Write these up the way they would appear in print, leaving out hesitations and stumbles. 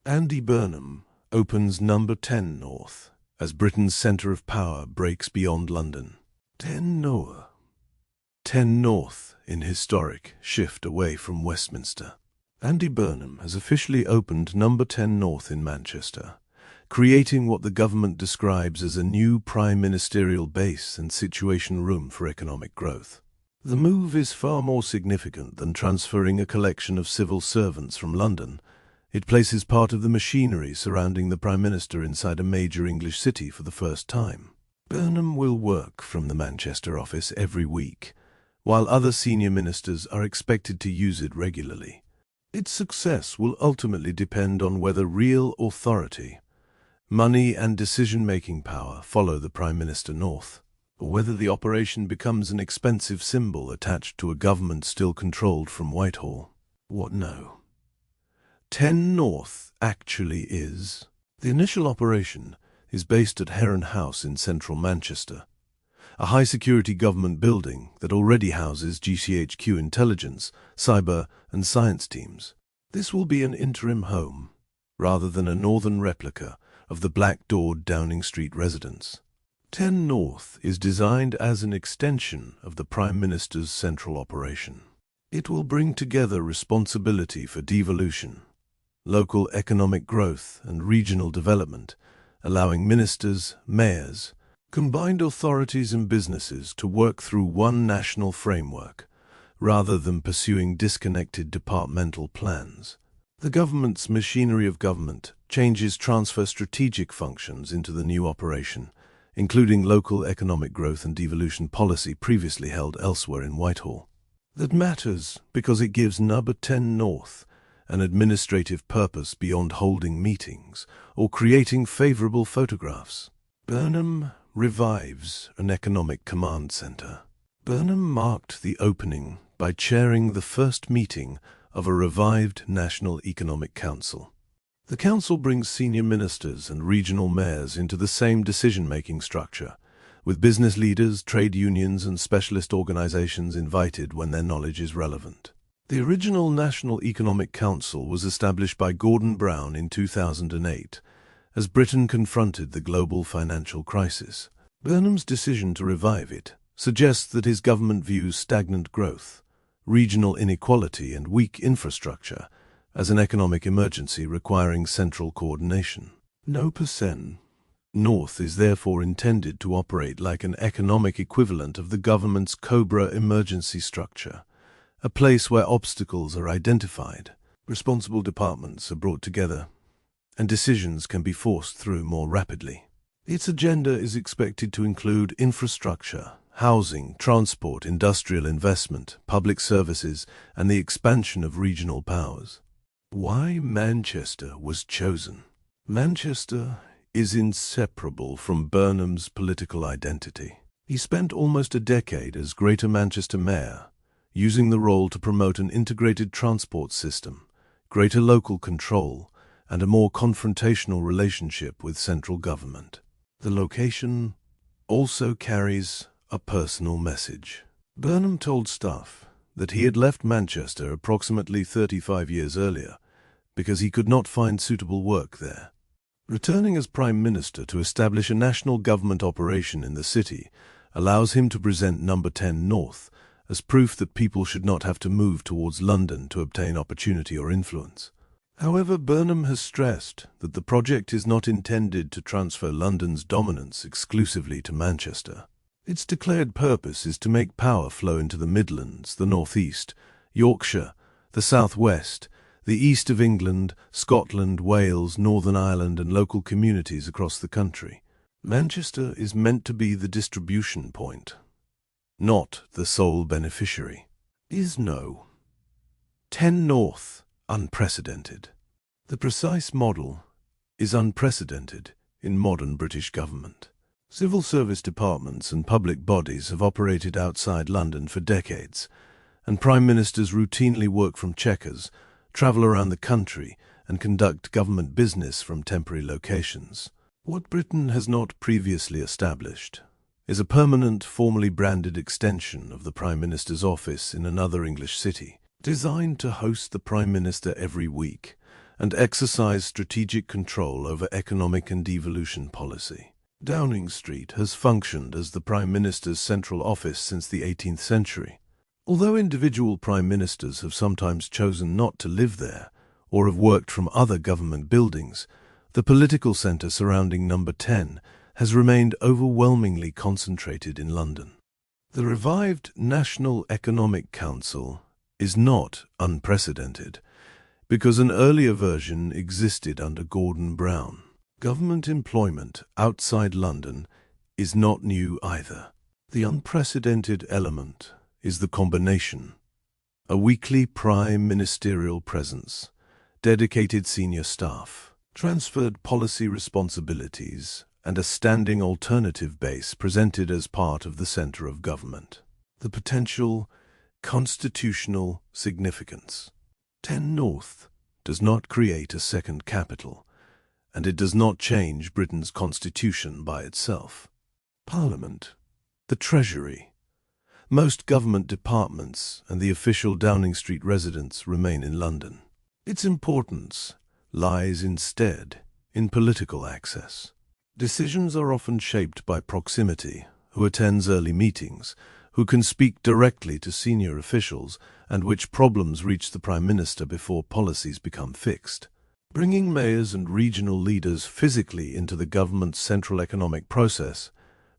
Andy Burnham opens number 10 North as Britain's centre of power breaks beyond London. 10 North in historic shift away from Westminster. Andy Burnham has officially opened number 10 North in Manchester, creating what the government describes as a new prime ministerial base and situation room for economic growth. The move is far more significant than transferring a collection of civil servants from London. It places part of the machinery surrounding the Prime Minister inside a major English city for the first time. Burnham will work from the Manchester office every week, while other senior ministers are expected to use it regularly. Its success will ultimately depend on whether real authority, money and decision-making power follow the Prime Minister north, or whether the operation becomes an expensive symbol attached to a government still controlled from Whitehall. What no? 10 North actually is. The initial operation is based at Heron House in central Manchester, a high-security government building that already houses GCHQ intelligence, cyber and science teams. This will be an interim home, rather than a northern replica of the black-doored Downing Street residence. 10 North is designed as an extension of the Prime Minister's central operation. It will bring together responsibility for devolution, local economic growth and regional development, allowing ministers, mayors, combined authorities and businesses to work through one national framework, rather than pursuing disconnected departmental plans. The government's machinery of government changes transfer strategic functions into the new operation, including local economic growth and devolution policy previously held elsewhere in Whitehall. That matters because it gives number 10 North an administrative purpose beyond holding meetings or creating favorable photographs. Burnham revives an economic command center. Burnham marked the opening by chairing the first meeting of a revived National Economic Council. The council brings senior ministers and regional mayors into the same decision-making structure, with business leaders, trade unions and specialist organizations invited when their knowledge is relevant. The original National Economic Council was established by Gordon Brown in 2008 as Britain confronted the global financial crisis. Burnham's decision to revive it suggests that his government views stagnant growth, regional inequality and weak infrastructure as an economic emergency requiring central coordination. No % North is therefore intended to operate like an economic equivalent of the government's COBRA emergency structure, a place where obstacles are identified, responsible departments are brought together, and decisions can be forced through more rapidly. Its agenda is expected to include infrastructure, housing, transport, industrial investment, public services, and the expansion of regional powers. Why Manchester was chosen? Manchester is inseparable from Burnham's political identity. He spent almost a decade as Greater Manchester Mayor, using the role to promote an integrated transport system, greater local control, and a more confrontational relationship with central government. The location also carries a personal message. Burnham told staff that he had left Manchester approximately 35 years earlier because he could not find suitable work there. Returning as Prime Minister to establish a national government operation in the city allows him to present number 10 North as proof that people should not have to move towards London to obtain opportunity or influence. However, Burnham has stressed that the project is not intended to transfer London's dominance exclusively to Manchester. Its declared purpose is to make power flow into the Midlands, the North East, Yorkshire, the South West, the East of England, Scotland, Wales, Northern Ireland and local communities across the country. Manchester is meant to be the distribution point, not the sole beneficiary. Is no 10 North unprecedented? The precise model is unprecedented in modern British government. Civil service departments and public bodies have operated outside London for decades, and prime ministers routinely work from Chequers, travel around the country, and conduct government business from temporary locations. What Britain has not previously established is a permanent, formally branded extension of the Prime Minister's office in another English city, designed to host the Prime Minister every week and exercise strategic control over economic and devolution policy. Downing Street has functioned as the Prime Minister's central office since the 18th century. Although individual Prime Ministers have sometimes chosen not to live there or have worked from other government buildings, the political centre surrounding Number 10 has remained overwhelmingly concentrated in London. The revived National Economic Council is not unprecedented, because an earlier version existed under Gordon Brown. Government employment outside London is not new either. The unprecedented element is the combination: a weekly prime ministerial presence, dedicated senior staff, transferred policy responsibilities, and a standing alternative base presented as part of the centre of government. The potential constitutional significance. 10 North does not create a second capital, and it does not change Britain's constitution by itself. Parliament, the Treasury, most government departments and the official Downing Street residence remain in London. Its importance lies instead in political access. Decisions are often shaped by proximity: who attends early meetings, who can speak directly to senior officials, and which problems reach the Prime Minister before policies become fixed. Bringing mayors and regional leaders physically into the government's central economic process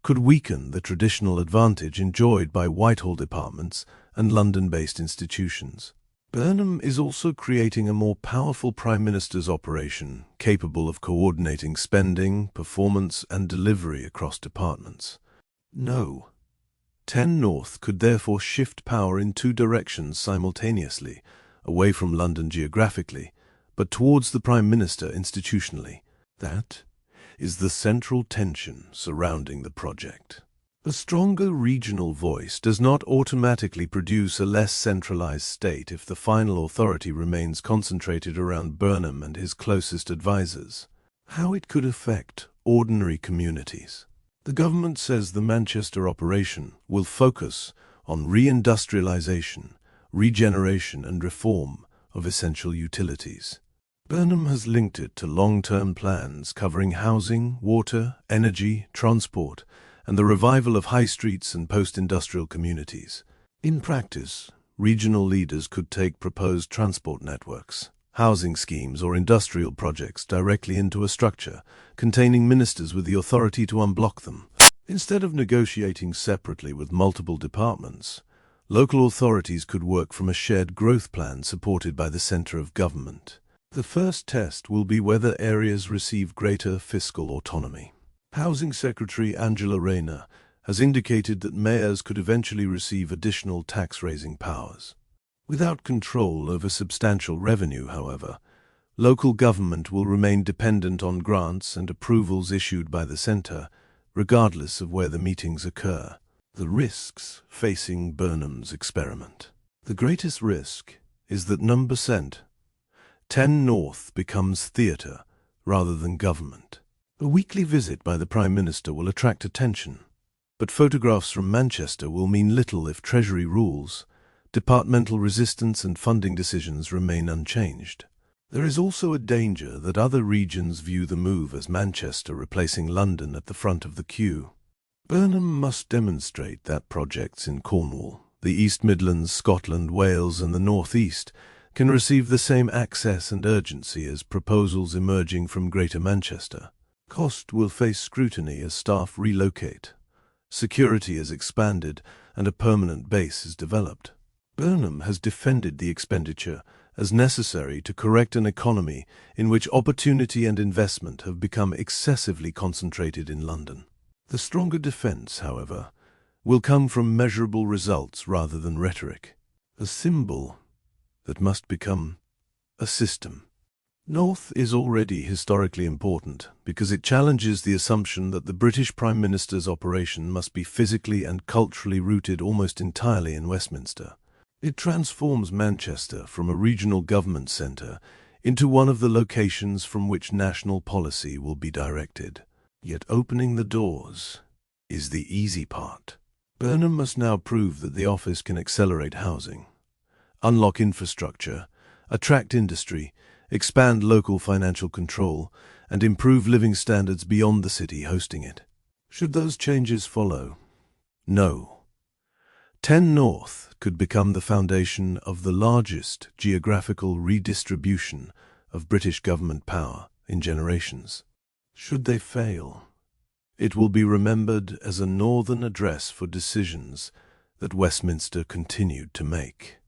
could weaken the traditional advantage enjoyed by Whitehall departments and London-based institutions. Burnham is also creating a more powerful Prime Minister's operation, capable of coordinating spending, performance, and delivery across departments. No. 10 North could therefore shift power in two directions simultaneously, away from London geographically, but towards the Prime Minister institutionally. That is the central tension surrounding the project. A stronger regional voice does not automatically produce a less centralized state if the final authority remains concentrated around Burnham and his closest advisers. How it could affect ordinary communities. The government says the Manchester operation will focus on reindustrialization, regeneration and reform of essential utilities. Burnham has linked it to long-term plans covering housing, water, energy, transport, and the revival of high streets and post-industrial communities. In practice, regional leaders could take proposed transport networks, housing schemes or industrial projects directly into a structure, containing ministers with the authority to unblock them. Instead of negotiating separately with multiple departments, local authorities could work from a shared growth plan supported by the centre of government. The first test will be whether areas receive greater fiscal autonomy. Housing Secretary Angela Rayner has indicated that mayors could eventually receive additional tax-raising powers. Without control over substantial revenue, however, local government will remain dependent on grants and approvals issued by the centre, regardless of where the meetings occur. The risks facing Burnham's experiment. The greatest risk is that Number 10 North becomes theatre rather than government. A weekly visit by the Prime Minister will attract attention, but photographs from Manchester will mean little if Treasury rules, departmental resistance and funding decisions remain unchanged. There is also a danger that other regions view the move as Manchester replacing London at the front of the queue. Burnham must demonstrate that projects in Cornwall, the East Midlands, Scotland, Wales and the North East can receive the same access and urgency as proposals emerging from Greater Manchester. Cost will face scrutiny as staff relocate, security is expanded, and a permanent base is developed. Burnham has defended the expenditure as necessary to correct an economy in which opportunity and investment have become excessively concentrated in London. The stronger defence, however, will come from measurable results rather than rhetoric. A symbol that must become a system. North is already historically important because it challenges the assumption that the British Prime Minister's operation must be physically and culturally rooted almost entirely in Westminster. It transforms Manchester from a regional government centre into one of the locations from which national policy will be directed. Yet opening the doors is the easy part. Burnham must now prove that the office can accelerate housing, unlock infrastructure, attract industry, expand local financial control, and improve living standards beyond the city hosting it. Should those changes follow? No. 10 North could become the foundation of the largest geographical redistribution of British government power in generations. Should they fail, it will be remembered as a northern address for decisions that Westminster continued to make.